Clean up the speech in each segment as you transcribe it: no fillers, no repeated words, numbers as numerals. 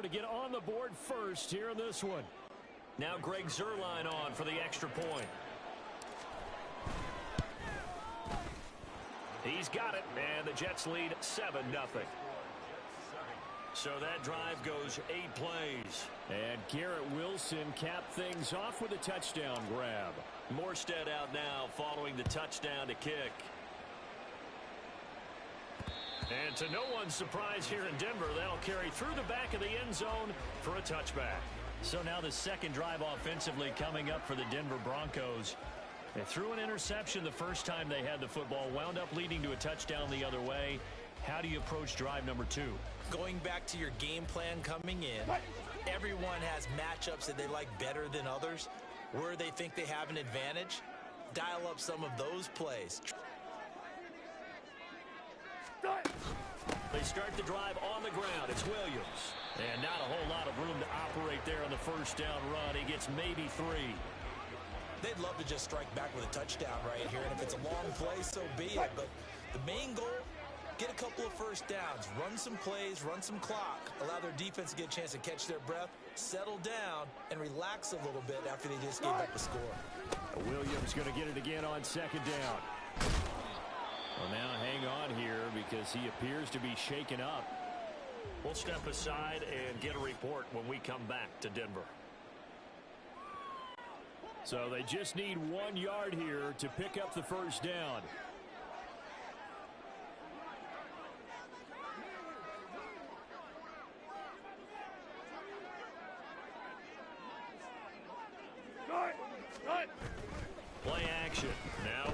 to get on the board first here in this one. Now Greg Zuerlein on for the extra point. He's got it, and the Jets lead 7-0. So that drive goes 8 plays. And Garrett Wilson capped things off with a touchdown grab. Morstead out now following the touchdown to kick. And to no one's surprise here in Denver, that'll carry through the back of the end zone for a touchback. So now the second drive offensively coming up for the Denver Broncos. They threw an interception the first time they had the football, wound up leading to a touchdown the other way. How do you approach drive number 2? Going back to your game plan coming in, everyone has matchups that they like better than others. Where they think they have an advantage, dial up some of those plays. They start the drive on the ground. It's Williams. And not a whole lot of room to operate there on the first down run. He gets maybe 3. They'd love to just strike back with a touchdown right here. And if it's a long play, so be it. But the main goal, get a couple of first downs. Run some plays, run some clock. Allow their defense to get a chance to catch their breath, settle down, and relax a little bit after they just gave up a score. Williams going to get it again on second down. Well, now hang on here because he appears to be shaken up. We'll step aside and get a report when we come back to Denver. So they just need 1 yard here to pick up the first down. Play action. Now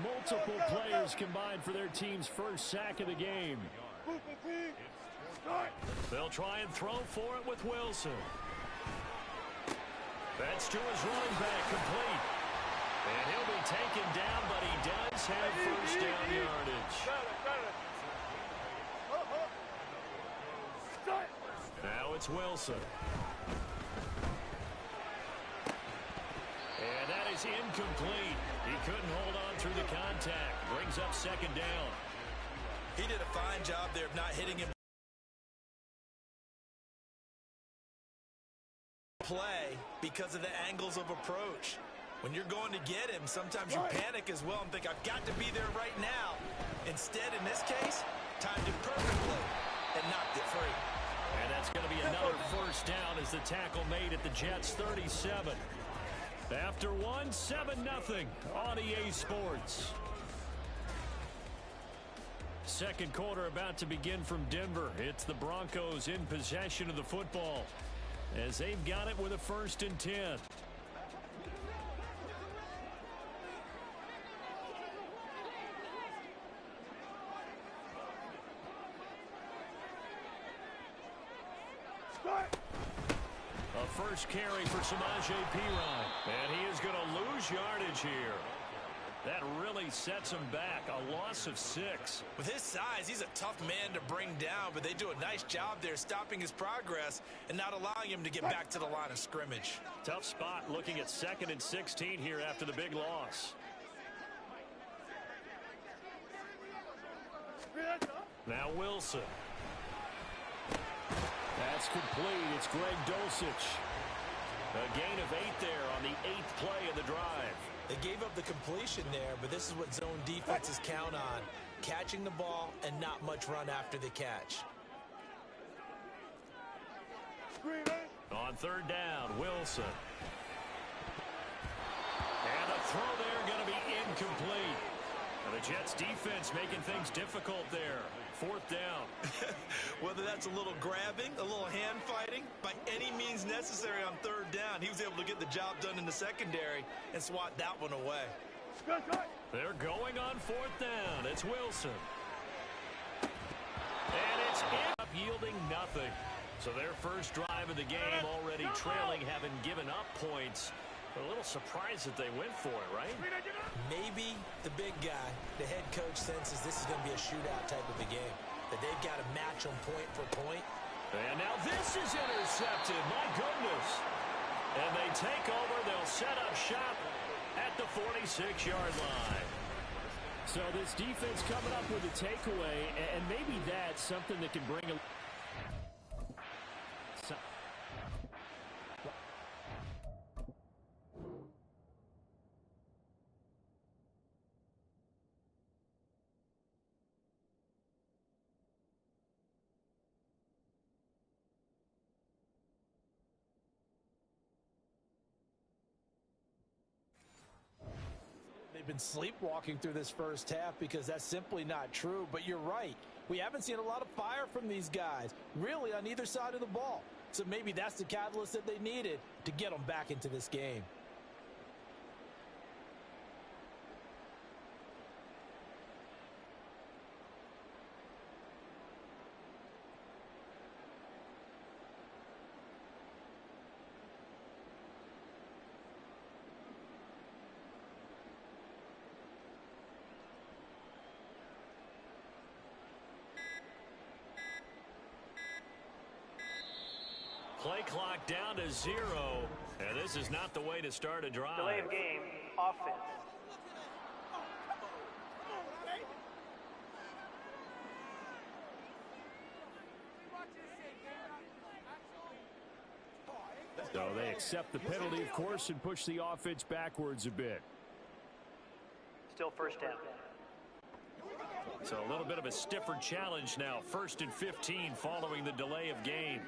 multiple players combined for their team's first sack of the game. They'll try and throw for it with Wilson. That's to his running back, complete. And he'll be taken down, but he does have first down yardage. Now it's Wilson. And that is incomplete. He couldn't hold on through the contact. Brings up second down. He did a fine job there of not hitting him. Play because of the angles of approach. When you're going to get him, sometimes you panic as well and think, I've got to be there right now. Instead, in this case, timed it perfectly and knocked it free. And that's going to be another first down as the tackle made at the Jets' 37. After 1, 7-0 on EA Sports. Second quarter about to begin from Denver. It's the Broncos in possession of the football as they've got it with a 1st and 10. A first carry for Samaje Perine. And he is going to lose yardage here. That really sets him back. A loss of 6. With his size, he's a tough man to bring down, but they do a nice job there stopping his progress and not allowing him to get back to the line of scrimmage. Tough spot looking at 2nd and 16 here after the big loss. Now Wilson. That's complete. It's Greg Dulcich. A gain of 8 there on the 8th play of the drive. They gave up the completion there, but this is what zone defenses count on. Catching the ball and not much run after the catch. On 3rd down, Wilson. And the throw there going to be incomplete. And the Jets defense making things difficult there. 4th down. Whether that's a little grabbing, a little hand fighting, by any means necessary on 3rd down, he was able to get the job done in the secondary and swat that one away. They're going on 4th down. It's Wilson. And it's up, yielding nothing. So their first drive of the game already trailing, having given up points. A little surprised that they went for it, right? Maybe the big guy, the head coach, senses this is going to be a shootout type of a game, that they've got to match them point for point. And now this is intercepted. My goodness. And they take over. They'll set up shop at the 46-yard line. So this defense coming up with a takeaway and maybe that's something that can bring a... They've been sleepwalking through this first half because that's simply not true. But you're right. We haven't seen a lot of fire from these guys, really, on either side of the ball. So maybe that's the catalyst that they needed to get them back into this game. Play clock down to 0, and this is not the way to start a drive. Delay of game, offense. So they accept the penalty, of course, and push the offense backwards a bit. Still first down. So a little bit of a stiffer challenge now. 1st and 15 following the delay of game.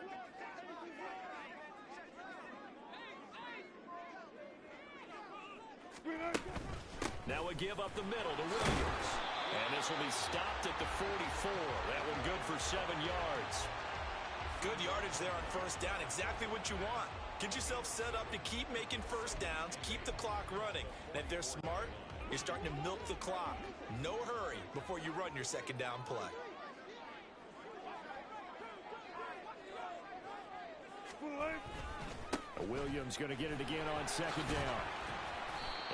Now a give up the middle to Williams. And this will be stopped at the 44. That one good for 7 yards. Good yardage there on first down. Exactly what you want. Get yourself set up to keep making first downs, keep the clock running. And if they're smart, you're starting to milk the clock. No hurry before you run your second down play. Williams going to get it again on second down.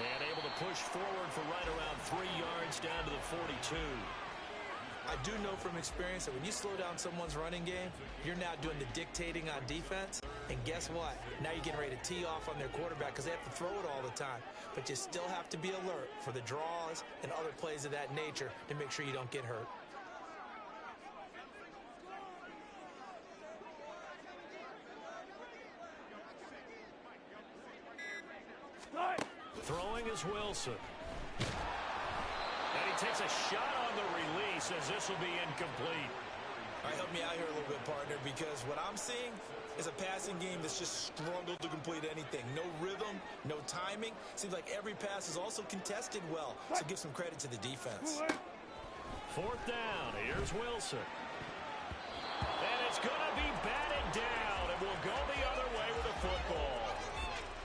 And able to push forward for right around 3 yards down to the 42. I do know from experience that when you slow down someone's running game, you're now doing the dictating on defense. And guess what? Now you're getting ready to tee off on their quarterback because they have to throw it all the time. But you still have to be alert for the draws and other plays of that nature to make sure you don't get hurt. Throwing is Wilson. And he takes a shot on the release as this will be incomplete. All right, help me out here a little bit, partner, because what I'm seeing is a passing game that's just struggled to complete anything. No rhythm, no timing. Seems like every pass is also contested well, so give some credit to the defense. 4th down. Here's Wilson. And it's going to be batted down, and will go the other way with the football.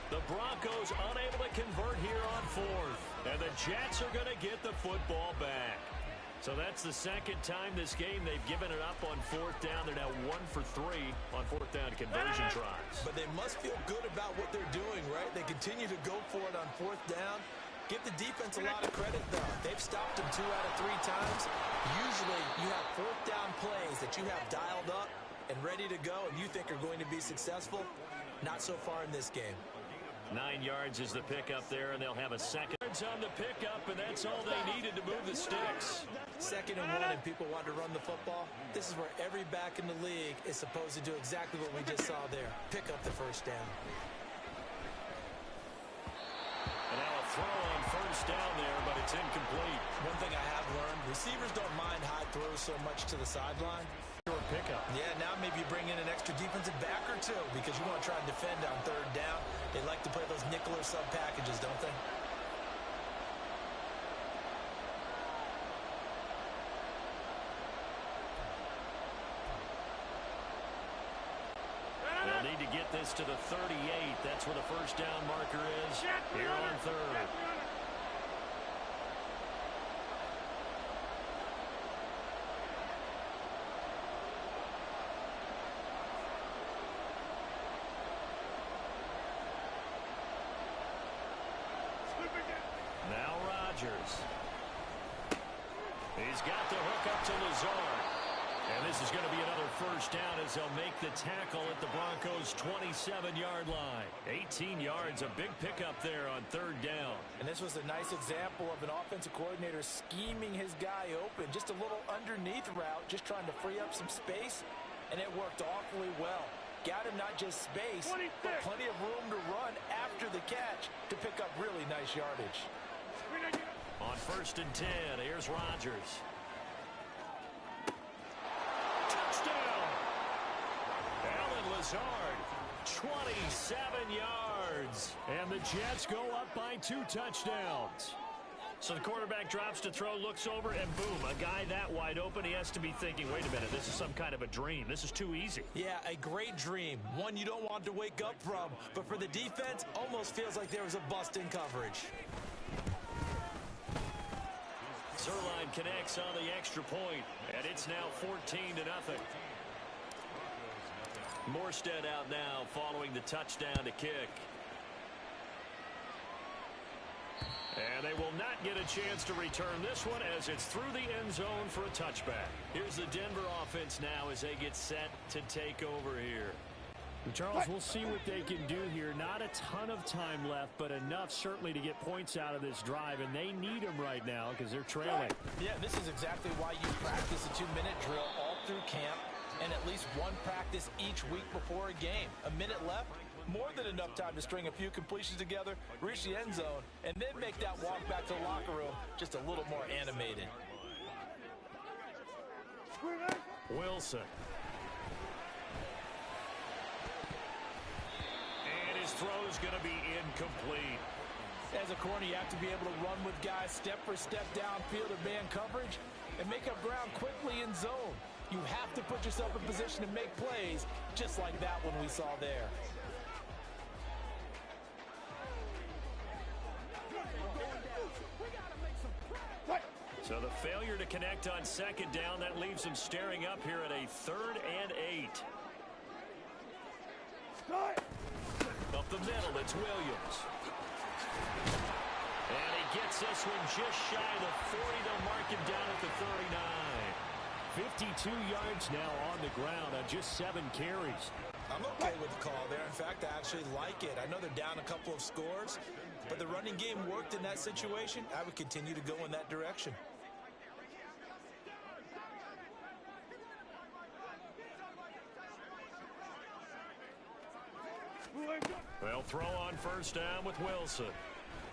The Broncos unable to convert here on 4th. And the Jets are going to get the football back. So that's the second time this game they've given it up on 4th down. They're now 1 for 3 on 4th down conversion tries. But they must feel good about what they're doing, right? They continue to go for it on 4th down. Give the defense a lot of credit, though. They've stopped them 2 out of 3 times. Usually you have 4th down plays that you have dialed up and ready to go and you think are going to be successful. Not so far in this game. 9 yards is the pickup there, and they'll have a second on the pickup, and that's all they needed to move the sticks. 2nd and 1, and people want to run the football. This is where every back in the league is supposed to do exactly what we just saw there. Pick up the first down. And now a throw on first down there, but it's incomplete. One thing I have learned, receivers don't mind high throws so much to the sideline. Pickup. Yeah, now maybe you bring in an extra defensive back or 2 because you want to try and defend on 3rd down. They like to play those nickel or sub packages, don't they? They'll need to get this to the 38. That's where the first down marker is here on 3rd. Now Rodgers. He's got the hook up to Lazard. And this is going to be another 1st first down as they'll make the tackle at the Broncos' 27-yard line. 18 yards, a big pickup there on third down. And this was a nice example of an offensive coordinator scheming his guy open. Just a little underneath route, just trying to free up some space, and it worked awfully well. Got him not just space, but plenty of room to run after the catch to pick up really nice yardage. On first and 10, here's Rodgers. Touchdown! Allen Lazard, 27 yards. And the Jets go up by 2 touchdowns. So the quarterback drops to throw, looks over, and boom, a guy that wide open, he has to be thinking, wait a minute, this is some kind of a dream. This is too easy. Yeah, a great dream. One you don't want to wake up from. But for the defense, almost feels like there was a bust in coverage. Zuerlein connects on the extra point, and it's now 14-0. Morstead out now following the touchdown to kick. And they will not get a chance to return this one as it's through the end zone for a touchback. Here's the Denver offense now as they get set to take over here. Charles, we'll see what they can do here. Not a ton of time left, but enough certainly to get points out of this drive, and they need them right now because they're trailing. Yeah, this is exactly why you practice a 2-minute drill all through camp and at least one practice each week before a game. A minute left, more than enough time to string a few completions together, reach the end zone, and then make that walk back to the locker room just a little more animated. Wilson. And his throw is going to be incomplete. As a corner, you have to be able to run with guys step for step downfield in man coverage and make up ground quickly in zone. You have to put yourself in position to make plays, just like that one we saw there. So the failure to connect on second down, that leaves them staring up here at a 3rd and 8. Up the middle, it's Williams. And he gets this one just shy of the 40. They'll mark him down at the 39. 52 yards now on the ground on just 7 carries. I'm okay with the call there. In fact, I actually like it. I know they're down a couple of scores, but the running game worked in that situation. I would continue to go in that direction. They'll throw on first down with Wilson.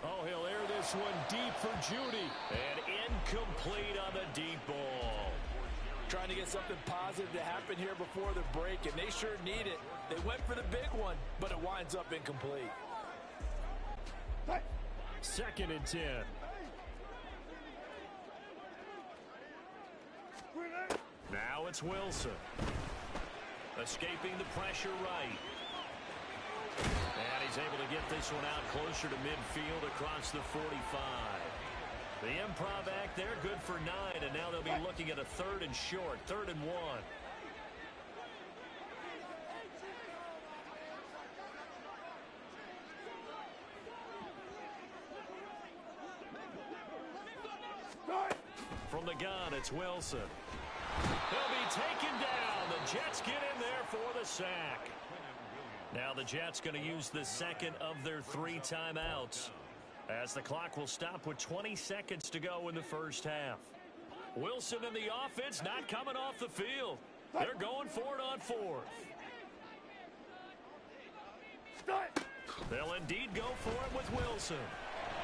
Oh, he'll air this one deep for Judy. And incomplete on the deep ball. Trying to get something positive to happen here before the break, and they sure need it. They went for the big one, but it winds up incomplete. 2nd and 10. Now it's Wilson. Escaping the pressure right. And he's able to get this one out closer to midfield across the 45. The improv act there, good for 9, and now they'll be looking at a 3rd and short, 3rd and 1. From the gun, it's Wilson. He'll be taken down. The Jets get in there for the sack. Now the Jets going to use the 2nd of their 3 timeouts, as the clock will stop with 20 seconds to go in the first half. Wilson and the offense not coming off the field. They're going for it on 4th. They'll indeed go for it with Wilson.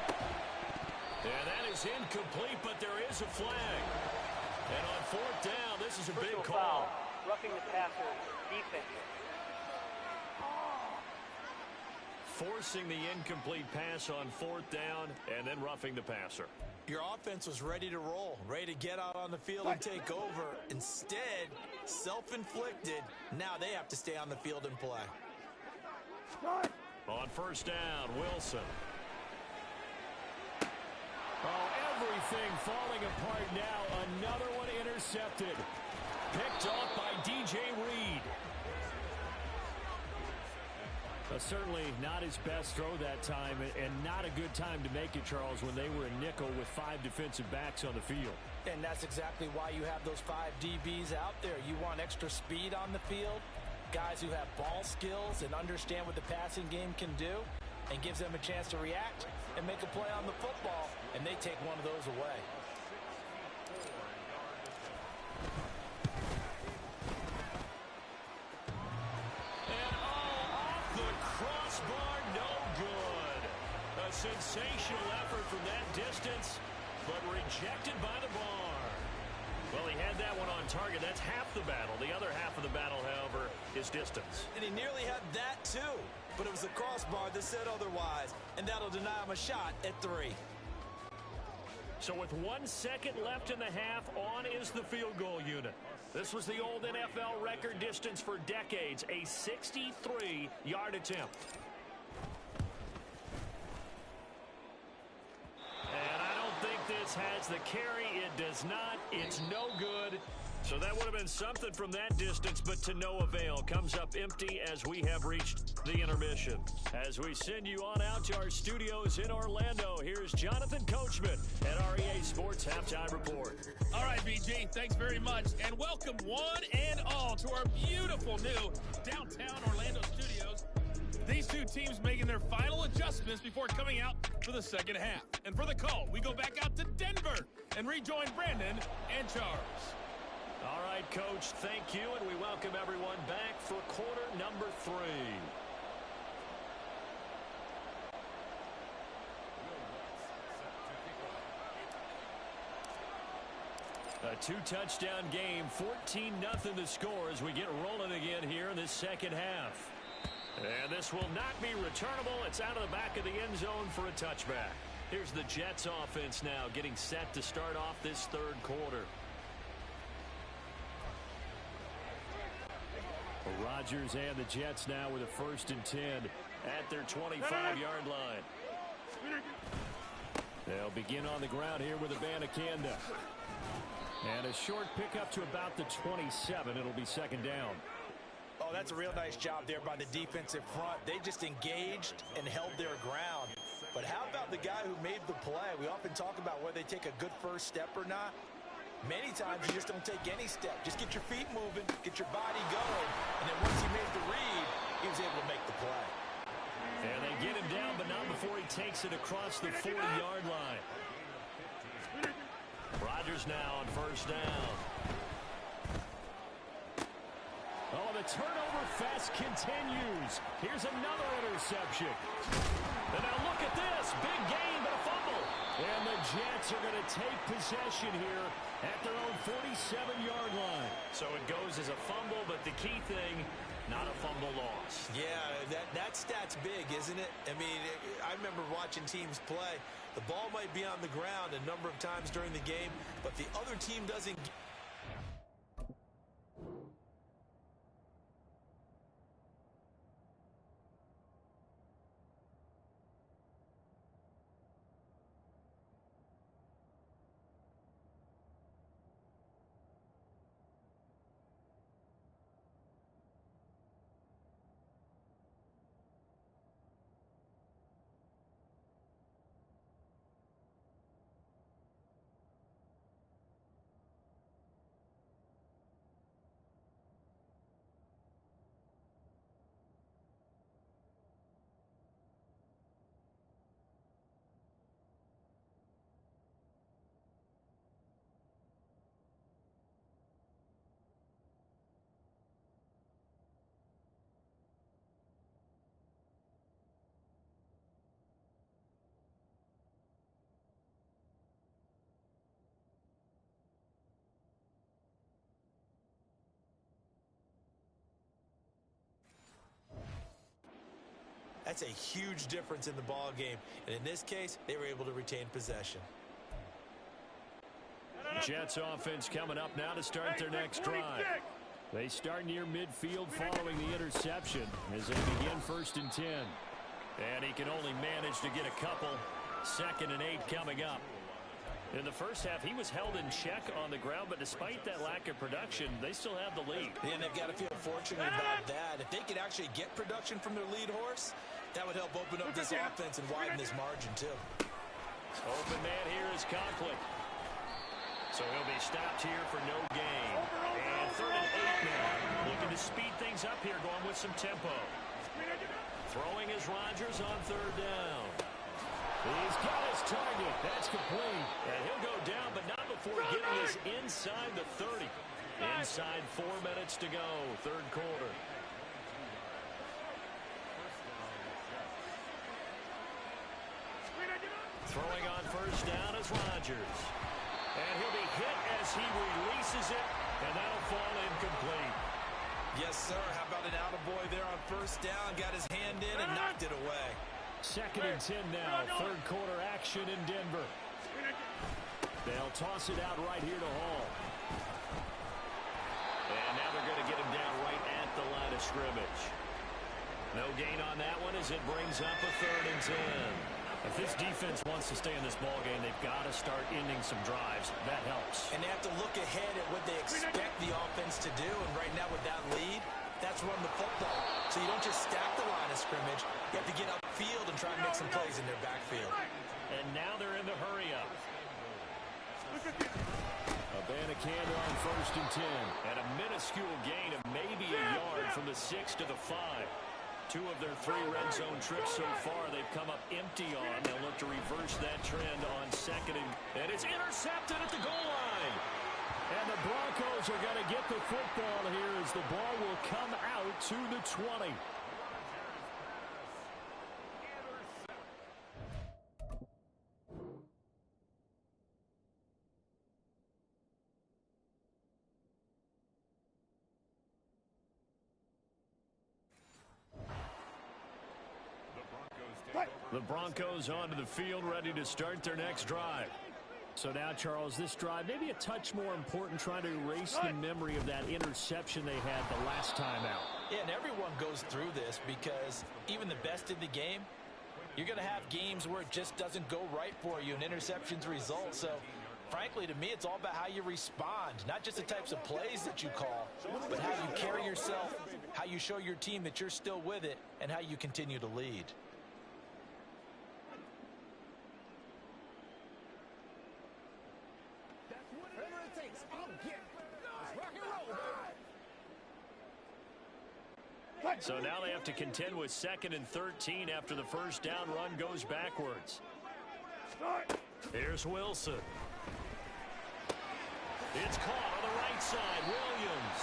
And that is incomplete, but there is a flag. And on 4th down, this is a big call. Roughing the passer, defense. Forcing the incomplete pass on 4th down and then roughing the passer. Your offense was ready to roll, ready to get out on the field and take over. Instead, self-inflicted. Now they have to stay on the field and play. On 1st down, Wilson. Oh, everything falling apart now. Another one intercepted. Picked off by DJ Reed. Certainly not his best throw that time, and not a good time to make it, Charles, when they were in nickel with 5 defensive backs on the field. And that's exactly why you have those 5 DBs out there. You want extra speed on the field, guys who have ball skills and understand what the passing game can do, and gives them a chance to react and make a play on the football, and they take one of those away. And off the crossbar, no good. A sensational effort from that distance, but rejected by the bar. Well, he had that one on target. That's half the battle. The other half of the battle, however, is distance. And he nearly had that too, but it was the crossbar that said otherwise, and that'll deny him a shot at 3. So with 1 second left in the half, on is the field goal unit. This was the old NFL record distance for decades, a 63-yard attempt. And I don't think this has the carry. It does not. It's no good. So that would have been something from that distance, but to no avail. Comes up empty as we have reached the intermission. As we send you on out to our studios in Orlando, here's Jonathan Coachman at our EA Sports Halftime Report. All right, BG, thanks very much. And welcome one and all to our beautiful new downtown Orlando studios. These two teams making their final adjustments before coming out for the second half. And for the call, we go back out to Denver and rejoin Brandon and Charles. All right, Coach, thank you, and we welcome everyone back for quarter number 3. A 2-touchdown game, 14-0 the score as we get rolling again here in this second half. And this will not be returnable. It's out of the back of the end zone for a touchback. Here's the Jets offense now getting set to start off this third quarter. Rodgers and the Jets now with a 1st and 10 at their 25-yard line. They'll begin on the ground here with Abanikanda. And a short pickup to about the 27. It'll be second down. Oh, that's a real nice job there by the defensive front. They just engaged and held their ground. But how about the guy who made the play? We often talk about whether they take a good first step or not. Many times you just don't take any step. Just get your feet moving, get your body going, and then once he made the read, he was able to make the play. And they get him down, but not before he takes it across the 40-yard line. Rodgers now on 1st down. Oh, the turnover fest continues. Here's another interception. And now look at this. Big gain, but a fumble. And the Jets are going to take possession here at their own 47-yard line. So it goes as a fumble, but the key thing, not a fumble loss. Yeah, that stat's big, isn't it? I mean, I remember watching teams play. The ball might be on the ground a number of times during the game, but the other team doesn't. That's a huge difference in the ball game. And in this case, they were able to retain possession. Jets offense coming up now to start their next drive. They start near midfield following the interception as they begin 1st and 10. And he can only manage to get a couple. 2nd and 8 coming up. In the first half, he was held in check on the ground, but despite that lack of production, they still have the lead. And they've got to feel fortunate about that. If they could actually get production from their lead horse, that would help open up this offense and widen this margin, too. Open man here is Conklin. So So he'll be stopped here for no gain. And 3rd and 8 now. Looking to speed things up here, going with some tempo. Throwing is Rodgers on 3rd down. He's got his target. That's complete. And he'll go down, but not before getting us inside the 30. Inside 4 minutes to go, 3rd quarter. Throwing on 1st down is Rodgers. And he'll be hit as he releases it, and that'll fall incomplete. Yes, sir. How about an attaboy there on 1st down? Got his hand in and knocked it away. 2nd and 10 now. 3rd quarter action in Denver. They'll toss it out right here to Hall. And now they're going to get him down right at the line of scrimmage. No gain on that one as it brings up a 3rd and 10. If this defense wants to stay in this ballgame, they've got to start ending some drives. That helps. And they have to look ahead at what they expect the offense to do. And right now with that lead, that's run the football. So you don't just stack the line of scrimmage. You have to get upfield and try and make some plays in their backfield. And now they're in the hurry-up. Abanikanda on 1st and 10. And a minuscule gain of maybe a yard from the 6 to the 5. 2 of their 3 red zone trips so far they've come up empty on. They'll look to reverse that trend on 2nd and it's intercepted at the goal line. And the Broncos are going to get the football here as the ball will come out to the 20. The Broncos onto the field, ready to start their next drive. So now, Charles, this drive maybe a touch more important, trying to erase the memory of that interception they had the last time out. Yeah, and everyone goes through this because even the best in the game, you're going to have games where it just doesn't go right for you and interceptions result. So, frankly, to me, it's all about how you respond, not just the types of plays that you call, but how you carry yourself, how you show your team that you're still with it, and how you continue to lead. So now they have to contend with 2nd and 13 after the 1st down run goes backwards. Here's Wilson. It's caught on the right side. Williams.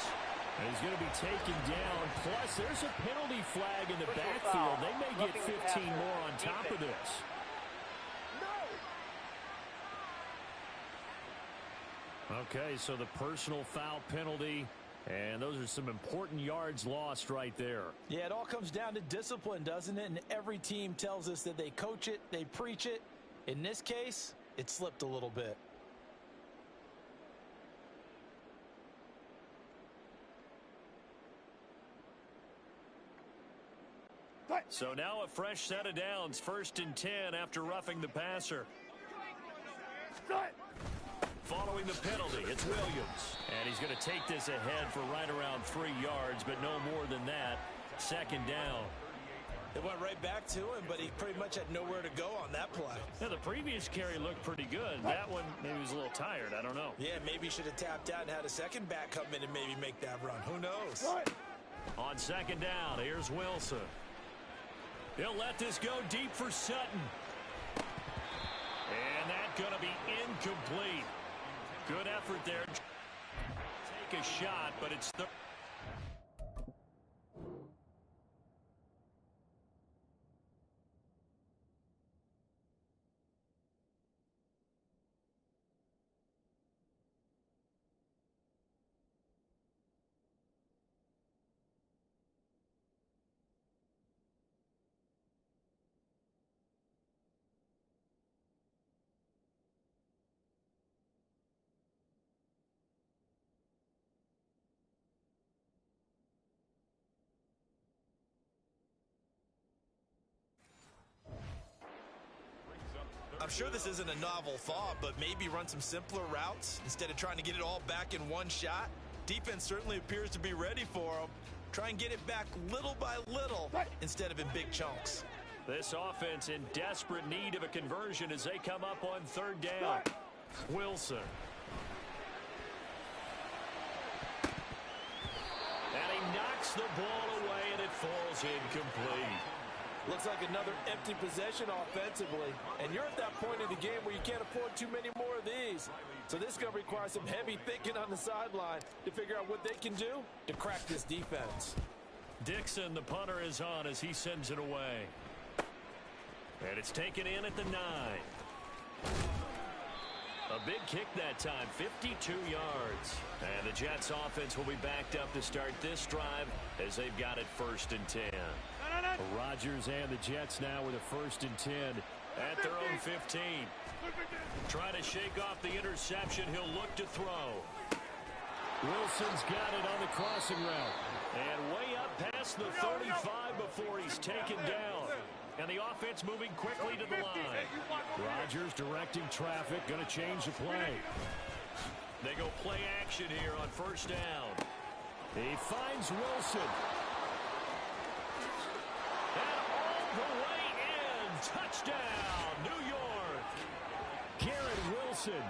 And he's going to be taken down. Plus, there's a penalty flag in the backfield. They may get 15 more on top of this. Okay, so the personal foul penalty, and those are some important yards lost right there. Yeah, it all comes down to discipline, doesn't it? And every team tells us that they coach it, they preach it. In this case, it slipped a little bit. So now a fresh set of downs, 1st and 10 after roughing the passer. Following the penalty, it's Williams. And he's going to take this ahead for right around 3 yards, but no more than that. 2nd down. It went right back to him, but he pretty much had nowhere to go on that play. Now, the previous carry looked pretty good. That one, maybe he was a little tired. I don't know. Yeah, maybe he should have tapped out and had a second back come in and maybe make that run. Who knows? On 2nd down, here's Wilson. He'll let this go deep for Sutton. And that's going to be incomplete. Good effort there. Take a shot, but it's the... I'm sure this isn't a novel thought, but maybe run some simpler routes instead of trying to get it all back in one shot. Defense certainly appears to be ready for them. Try and get it back little by little instead of in big chunks. This offense in desperate need of a conversion as they come up on 3rd down. Wilson. Knocks the ball away, and it falls incomplete. Looks like another empty possession offensively. And you're at that point in the game where you can't afford too many more of these. So this is going to require some heavy thinking on the sideline to figure out what they can do to crack this defense. Dixon, the punter, is on as he sends it away. And it's taken in at the 9. A big kick that time, 52 yards. And the Jets offense will be backed up to start this drive as they've got it 1st and 10. Rodgers and the Jets now with a 1st and 10 at their own 15. Trying to shake off the interception. He'll look to throw. Wilson's got it on the crossing route. And way up past the 35 before he's taken down. And the offense moving quickly to the line. Rodgers directing traffic, going to change the play. They go play action here on 1st down. He finds Wilson. And all the way in. Touchdown, New York. Garrett Wilson.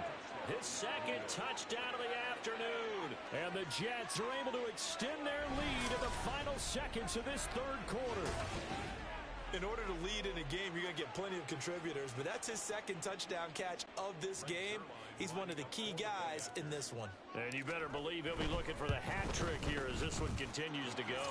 His 2nd touchdown of the afternoon. And the Jets are able to extend their lead in the final seconds of this 3rd quarter. In order to lead in a game, you're going to get plenty of contributors, but that's his 2nd touchdown catch of this game. He's one of the key guys in this one. And you better believe he'll be looking for the hat trick here as this one continues to go.